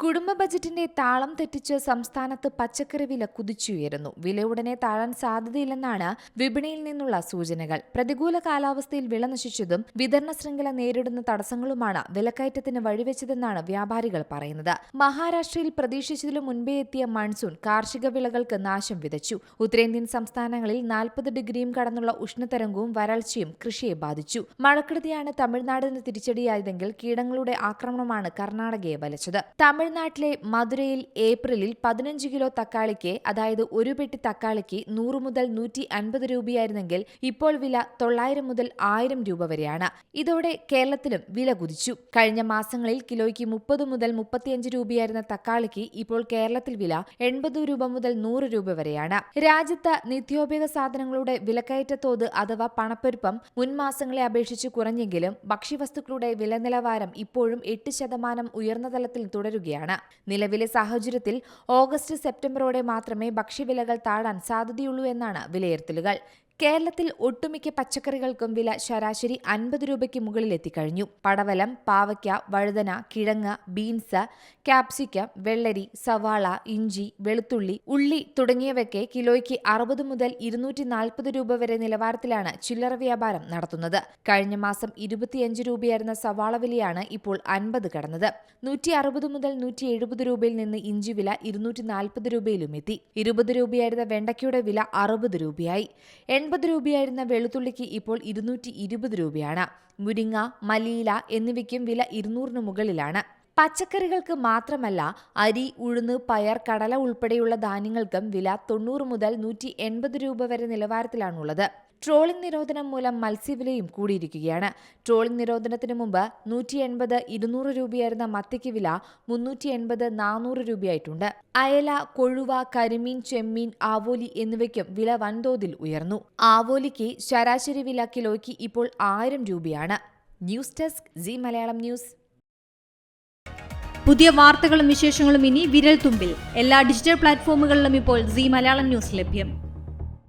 കുടുംബ ബജറ്റിന്റെ താളം തെറ്റിച്ച് സംസ്ഥാനത്ത് പച്ചക്കറി വില കുതിച്ചുയരുന്നു. വില ഉടനെ താഴാൻ സാധ്യതയില്ലെന്നാണ് വിപണിയിൽ നിന്നുള്ള സൂചനകൾ. പ്രതികൂല കാലാവസ്ഥയിൽ വില നശിച്ചതും വിതരണ ശൃംഖല നേരിടുന്ന തടസ്സങ്ങളുമാണ് വിലക്കയറ്റത്തിന് വഴിവെച്ചതെന്നാണ് വ്യാപാരികൾ പറയുന്നത്. മഹാരാഷ്ട്രയിൽ പ്രതീക്ഷിച്ചതിലും മുൻപേ എത്തിയ മൺസൂൺ കാർഷിക വിളകൾക്ക് നാശം വിതച്ചു. ഉത്തരേന്ത്യൻ സംസ്ഥാനങ്ങളിൽ 40 ഡിഗ്രിയും കടന്നുള്ള ഉഷ്ണതരംഗവും വരൾച്ചയും കൃഷിയെ ബാധിച്ചു. മഴക്കെടുതിയാണ് തമിഴ്നാടിന് തിരിച്ചടിയായതെങ്കിൽ കീടങ്ങളുടെ ആക്രമണമാണ് കർണാടകയെ വലച്ചത്. തമിഴ്നാട്ടിലെ മധുരയിൽ ഏപ്രിലിൽ 15 കിലോ തക്കാളിക്ക്, അതായത് ഒരു പെട്ടി തക്കാളിക്ക് 100 മുതൽ 150 രൂപയായിരുന്നെങ്കിൽ ഇപ്പോൾ വില 900 മുതൽ 1000 രൂപ വരെയാണ്. ഇതോടെ കേരളത്തിലും വില കുതിച്ചു. കഴിഞ്ഞ മാസങ്ങളിൽ കിലോയ്ക്ക് 30 മുതൽ 35 രൂപയായിരുന്ന തക്കാളിക്ക് ഇപ്പോൾ കേരളത്തിൽ വില 80 രൂപ മുതൽ 100 രൂപ വരെയാണ്. രാജ്യത്ത് നിത്യോപയോഗ സാധനങ്ങളുടെ വിലക്കയറ്റ തോത് അഥവാ പണപ്പെരുപ്പം മുൻ മാസങ്ങളെ അപേക്ഷിച്ച് കുറഞ്ഞെങ്കിലും ഭക്ഷ്യവസ്തുക്കളുടെ വില നിലവാരം ഇപ്പോഴും 8% ഉയർന്ന തലത്തിൽ തുടരുകയാണ്. നിലവിലെ സാഹചര്യത്തിൽ ഓഗസ്റ്റ് സെപ്റ്റംബറോടെ മാത്രമേ ഭക്ഷ്യവിലകൾ താഴാൻ സാധ്യതയുള്ളൂ എന്നാണ് വിലയിരുത്തലുകൾ. കേരളത്തിൽ ഒട്ടുമിക്ക പച്ചക്കറികൾക്കും വില ശരാശരി 50 രൂപയ്ക്ക് മുകളിലെത്തിക്കഴിഞ്ഞു. പടവലം, പാവയ്ക്ക, വഴുതന, കിഴങ്ങ്, ബീൻസ്, ക്യാപ്സിക്കം, വെള്ളരി, സവാള, ഇഞ്ചി, വെളുത്തുള്ളി, ഉള്ളി തുടങ്ങിയവയ്ക്ക് കിലോയ്ക്ക് 60 മുതൽ 240 രൂപ വരെ നിലവാരത്തിലാണ് ചില്ലറ വ്യാപാരം നടത്തുന്നത്. കഴിഞ്ഞ മാസം 25 രൂപയായിരുന്ന സവാള വിലയാണ് ഇപ്പോൾ 50 കടന്നത്. 160 മുതൽ 170 രൂപയിൽ നിന്ന് ഇഞ്ചി വില 240 രൂപയിലും എത്തി. 20 രൂപയായിരുന്ന വെണ്ടയ്ക്കയുടെ വില 60 രൂപയായി. 80 രൂപയായിരുന്ന വെളുത്തുള്ളിക്ക് ഇപ്പോൾ 220 രൂപയാണ്. മുരിങ്ങ, മല്ലിയില എന്നിവയ്ക്കും വില 200 മുകളിലാണ്. പച്ചക്കറികൾക്ക് മാത്രമല്ല, അരി, ഉഴുന്ന്, പയർ, കടല ഉൾപ്പെടെയുള്ള ധാന്യങ്ങൾക്കും വില 90 മുതൽ 180 രൂപ വരെ നിലവാരത്തിലാണുള്ളത്. ട്രോളിംഗ് നിരോധനം മൂലം മത്സ്യവിലയും കൂടിയിരിക്കുകയാണ്. ട്രോളിംഗ് നിരോധനത്തിന് മുമ്പ് 180-200 രൂപയായിരുന്ന മത്തിക്ക് വില 380-400 രൂപയായിട്ടുണ്ട്. അയല, കൊഴുവ, കരിമീൻ, ചെമ്മീൻ, ആവോലി എന്നിവയ്ക്കും വില വൻതോതിൽ ഉയർന്നു. ആവോലിക്ക് ശരാശരി വില കിലോയ്ക്ക് ഇപ്പോൾ 1000 രൂപയാണ്. News desk C Malayalam news. പുതിയ വാർത്തകളും വിശേഷങ്ങളും ഇനി വിരൽ തുമ്പിൽ. എല്ലാ ഡിജിറ്റൽ പ്ലാറ്റ്ഫോമുകളിലും ഇപ്പോൾ സി മലയാളം ന്യൂസ് ലഭ്യം.